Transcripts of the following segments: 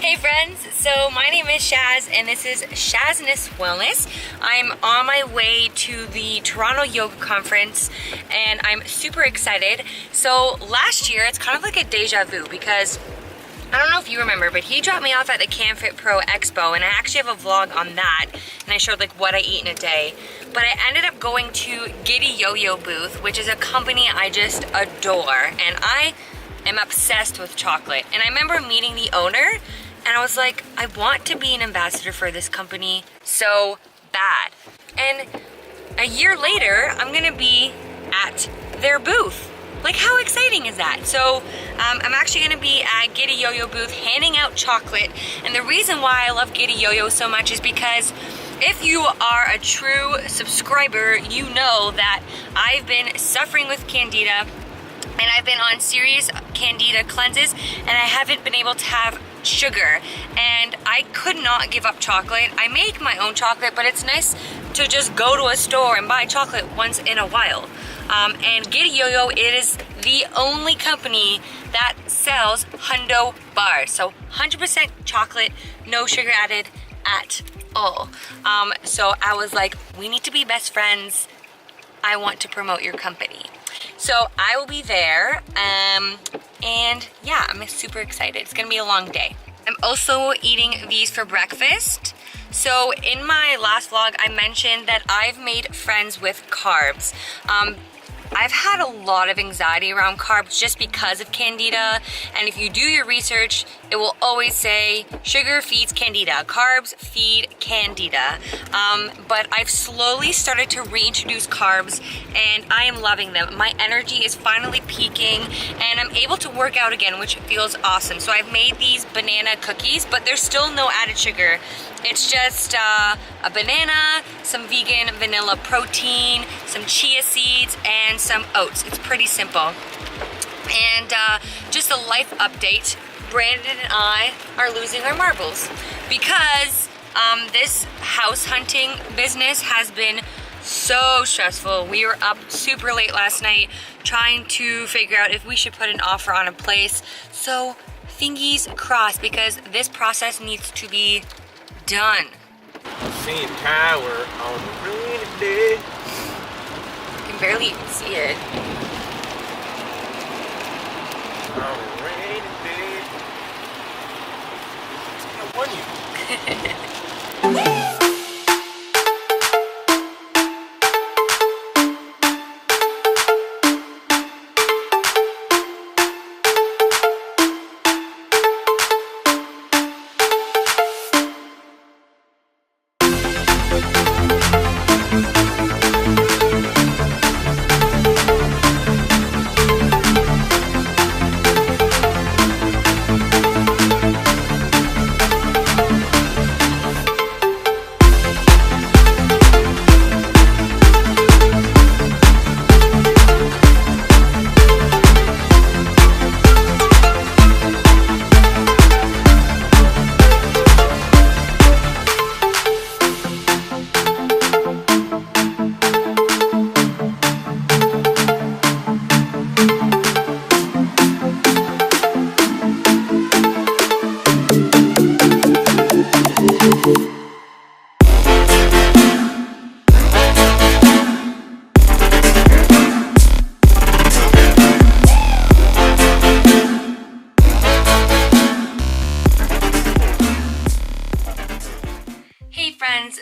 Hey friends, so my name is Shaz and this is Shazness Wellness. I'm on my way to the Toronto Yoga Conference and I'm super excited. So last year, it's kind of like a deja vu because I don't know if you remember, but he dropped me off at the CanFit Pro Expo and I actually have a vlog on that and I showed like what I eat in a day. But I ended up going to Giddy Yo Yo booth, which is a company I just adore, and I am obsessed with chocolate. And I remember meeting the owner and I was like, I want to be an ambassador for this company so bad. And a year later, I'm gonna be at their booth. Like, how exciting is that? So I'm actually gonna be at Giddy Yo Yo booth handing out chocolate. And the reason why I love Giddy Yo Yo so much is because if you are a true subscriber, you know that I've been suffering with candida and I've been on serious candida cleanses and I haven't been able to have sugar, and I could not give up chocolate. I make my own chocolate, but it's nice to just go to a store and buy chocolate once in a while. And Giddy Yo Yo, it is the only company that sells hundo bars. So 100% chocolate, no sugar added at all. So I was like, we need to be best friends. I want to promote your company. So I will be there, and yeah, I'm super excited. It's gonna be a long day. I'm also eating these for breakfast. So in my last vlog, I mentioned that I've made friends with carbs. I've had a lot of anxiety around carbs just because of candida, and if you do your research, it will always say sugar feeds candida, carbs feed candida. But I've slowly started to reintroduce carbs and I am loving them. My energy is finally peaking and I'm able to work out again, which feels awesome. So I've made these banana cookies, but there's still no added sugar. It's just a banana, some vegan vanilla protein, some chia seeds, and some oats. It's pretty simple. And just a life update, Brandon and I are losing our marbles because this house hunting business has been so stressful. We were up super late last night trying to figure out if we should put an offer on a place. So fingers crossed, because this process needs to be done. Same tower on a rainy day. You can barely even see it. On a rainy day. I won you.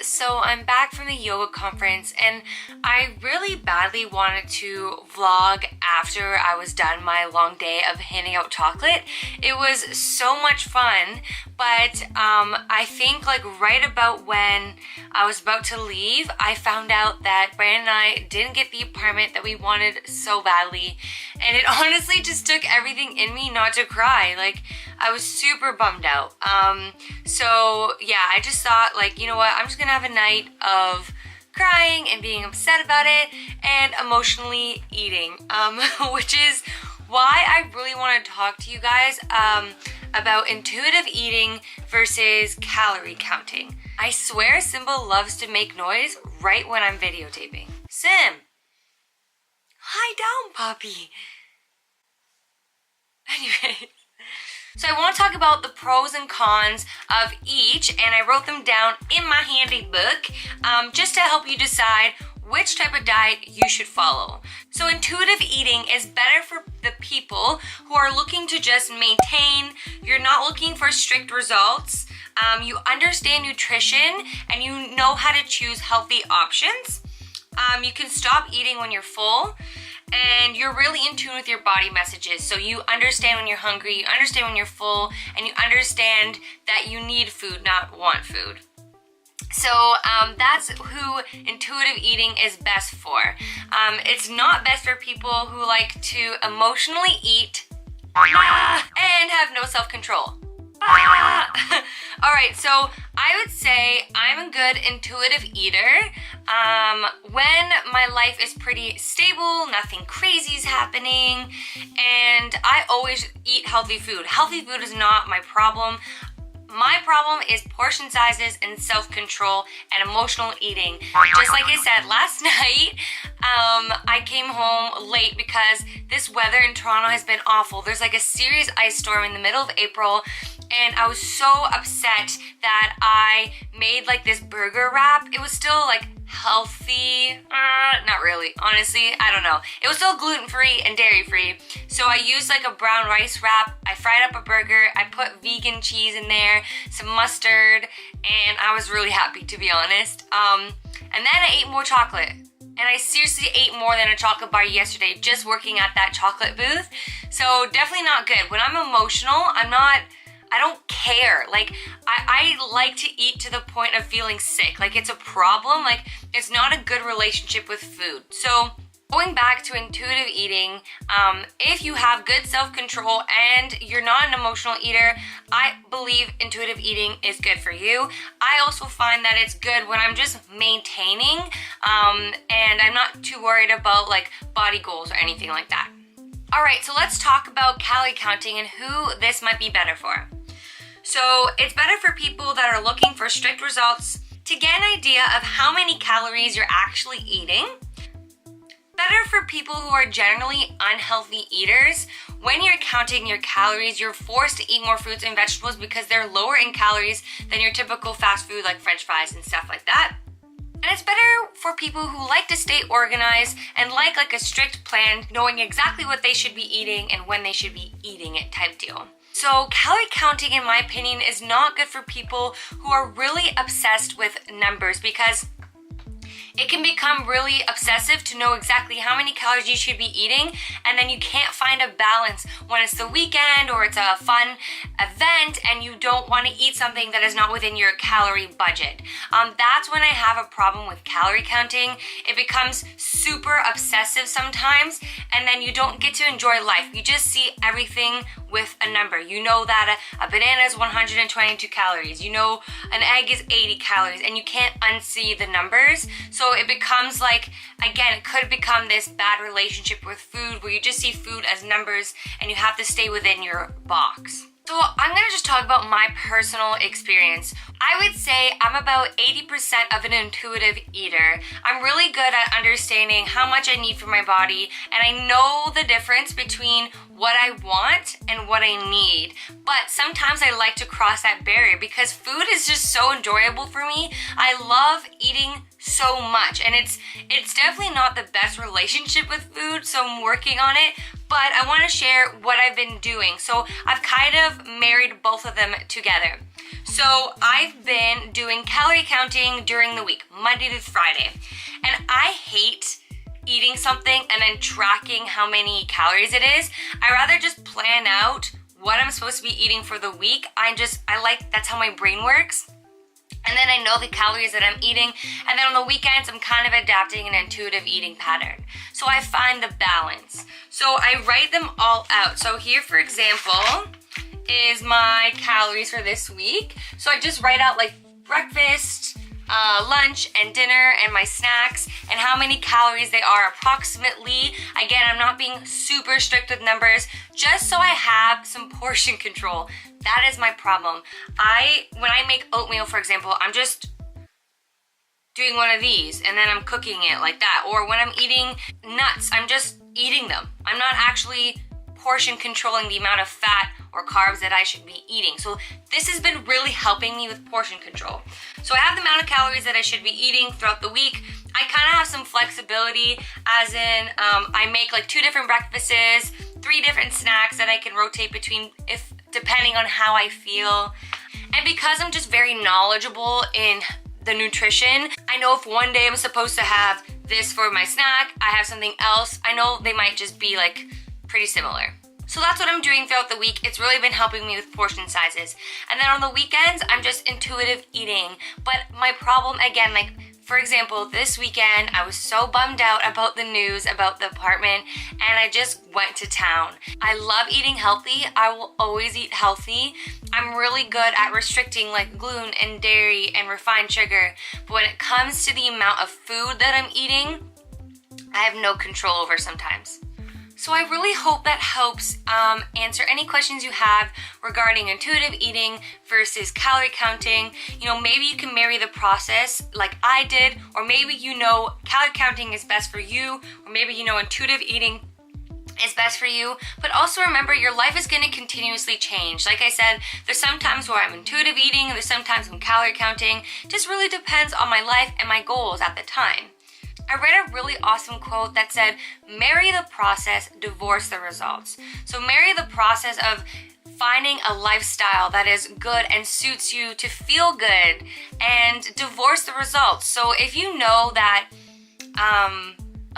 So I'm back from the yoga conference and I really badly wanted to vlog after I was done my long day of handing out chocolate. It was so much fun, but I think like right about when I was about to leave, I found out that Brandon and I didn't get the apartment that we wanted so badly, and it honestly just took everything in me not to cry. Like, I was super bummed out. So yeah, I just thought, like, you know what, I'm just gonna have a night of crying and being upset about it and emotionally eating, which is why I really want to talk to you guys about intuitive eating versus calorie counting. I swear Simba loves to make noise right when I'm videotaping. Sim! Lie down, puppy! Anyways, So I want to talk about the pros and cons of each, and I wrote them down in my handy book just to help you decide which type of diet you should follow. So intuitive eating is better for the people who are looking to just maintain. You're not looking for strict results. You understand nutrition and you know how to choose healthy options. You can stop eating when you're full, and you're really in tune with your body messages. So you understand when you're hungry, you understand when you're full, and you understand that you need food, not want food. So that's who intuitive eating is best for. It's not best for people who like to emotionally eat and have no self-control. All right, so I would say I'm a good intuitive eater when my life is pretty stable, nothing crazy is happening, and I always eat healthy food. Healthy food is not my problem. My problem is portion sizes and self-control and emotional eating. Just like I said last night, I came home late because this weather in Toronto has been awful. There's like a serious ice storm in the middle of April, and I was so upset that I made like this burger wrap. It was still like healthy, not really, honestly, I don't know. It was still gluten-free and dairy-free. So I used like a brown rice wrap. I fried up a burger. I put vegan cheese in there, some mustard, and I was really happy, to be honest. And then I ate more chocolate. And I seriously ate more than a chocolate bar yesterday just working at that chocolate booth. So definitely not good. When I'm emotional, I don't care. Like, I like to eat to the point of feeling sick. Like, it's a problem. Like, it's not a good relationship with food. So going back to intuitive eating, if you have good self-control and you're not an emotional eater, I believe intuitive eating is good for you. I also find that it's good when I'm just maintaining and I'm not too worried about like body goals or anything like that. All right, so let's talk about calorie counting and who this might be better for. So it's better for people that are looking for strict results to get an idea of how many calories you're actually eating. Better for people who are generally unhealthy eaters. When you're counting your calories, you're forced to eat more fruits and vegetables because they're lower in calories than your typical fast food like French fries and stuff like that. And it's better for people who like to stay organized and like a strict plan, knowing exactly what they should be eating and when they should be eating it type deal. So calorie counting, in my opinion, is not good for people who are really obsessed with numbers because it can become really obsessive to know exactly how many calories you should be eating, and then you can't find a balance when it's the weekend or it's a fun event and you don't want to eat something that is not within your calorie budget. That's when I have a problem with calorie counting. It becomes super obsessive sometimes, and then you don't get to enjoy life. You just see everything with a number. You know that a banana is 122 calories. You know an egg is 80 calories, and you can't unsee the numbers. So it becomes like, again, it could become this bad relationship with food where you just see food as numbers and you have to stay within your box. So I'm gonna just talk about my personal experience. I would say I'm about 80% of an intuitive eater. I'm really good at understanding how much I need for my body, and I know the difference between what I want and what I need. But sometimes I like to cross that barrier because food is just so enjoyable for me. I love eating so much, and it's definitely not the best relationship with food, so I'm working on it. But I want to share what I've been doing. So I've kind of married both of them together. So I've been doing calorie counting during the week, Monday to Friday. And I hate eating something and then tracking how many calories it is. I rather just plan out what I'm supposed to be eating for the week. That's how my brain works. And then I know the calories that I'm eating. And then on the weekends, I'm kind of adapting an intuitive eating pattern. So I find the balance. So I write them all out. So here, for example, is my calories for this week. So I just write out like breakfast, lunch, and dinner, and my snacks, and how many calories they are approximately. Again, I'm not being super strict with numbers, just so I have some portion control. That is my problem. When I make oatmeal, for example, I'm just doing one of these, and then I'm cooking it like that. Or when I'm eating nuts, I'm just eating them. I'm not actually portion controlling the amount of fat or carbs that I should be eating. So this has been really helping me with portion control. So I have the amount of calories that I should be eating throughout the week. I kind of have some flexibility, as in I make like 2 different breakfasts, 3 different snacks that I can rotate between depending on how I feel. And because I'm just very knowledgeable in the nutrition, I know if one day I'm supposed to have this for my snack, I have something else, I know they might just be like pretty similar. So that's what I'm doing throughout the week. It's really been helping me with portion sizes. And then on the weekends, I'm just intuitive eating. But my problem, again, like for example, this weekend, I was so bummed out about the news about the apartment, and I just went to town. I love eating healthy. I will always eat healthy. I'm really good at restricting like gluten and dairy and refined sugar. But when it comes to the amount of food that I'm eating, I have no control over sometimes. So I really hope that helps answer any questions you have regarding intuitive eating versus calorie counting. You know, maybe you can marry the process like I did, or maybe you know calorie counting is best for you, or maybe you know intuitive eating is best for you. But also remember, your life is going to continuously change. Like I said, there's some times where I'm intuitive eating, there's sometimes I'm calorie counting. It just really depends on my life and my goals at the time. I read a really awesome quote that said, marry the process, divorce the results. So marry the process of finding a lifestyle that is good and suits you to feel good, and divorce the results. So if you know that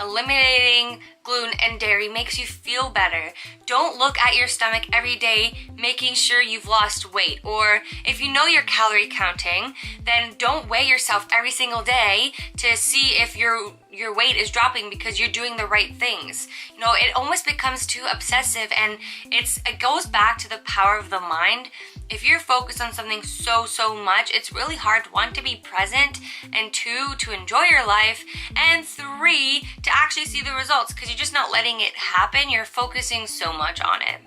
eliminating gluten and dairy makes you feel better, don't look at your stomach every day making sure you've lost weight. Or if you know you're calorie counting, then don't weigh yourself every single day to see if your weight is dropping because you're doing the right things. You know, it almost becomes too obsessive, and it goes back to the power of the mind. If you're focused on something so much, it's really hard, 1, to be present, and 2, to enjoy your life, and 3, to actually see the results, because you're just not letting it happen. You're focusing so much on it.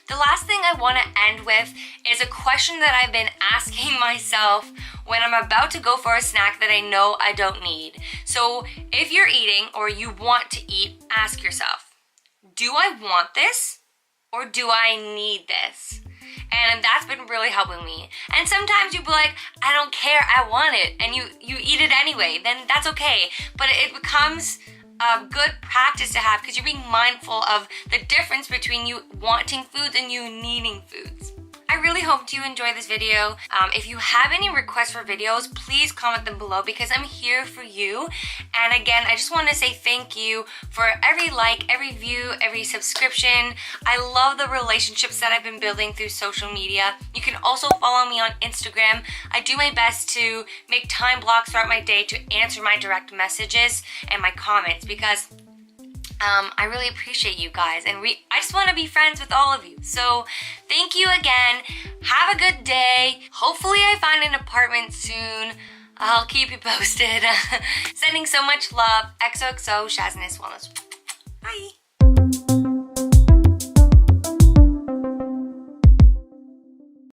The last thing I want to end with is a question that I've been asking myself when I'm about to go for a snack that I know I don't need. So if you're eating or you want to eat, ask yourself, do I want this or do I need this? And that's been really helping me. And sometimes you'll be like, I don't care, I want it, and you eat it anyway, then that's okay. But it becomes a good practice to have, because you're being mindful of the difference between you wanting foods and you needing foods. I really hope you enjoy this video. If you have any requests for videos, please comment them below, because I'm here for you. And again, I just want to say thank you for every like, every view, every subscription. I love the relationships that I've been building through social media. You can also follow me on Instagram. I do my best to make time blocks throughout my day to answer my direct messages and my comments, because I really appreciate you guys, and I just want to be friends with all of you. So thank you again. Have a good day. Hopefully I find an apartment soon. I'll keep you posted. Sending so much love. XOXO Shazness Wellness. Bye.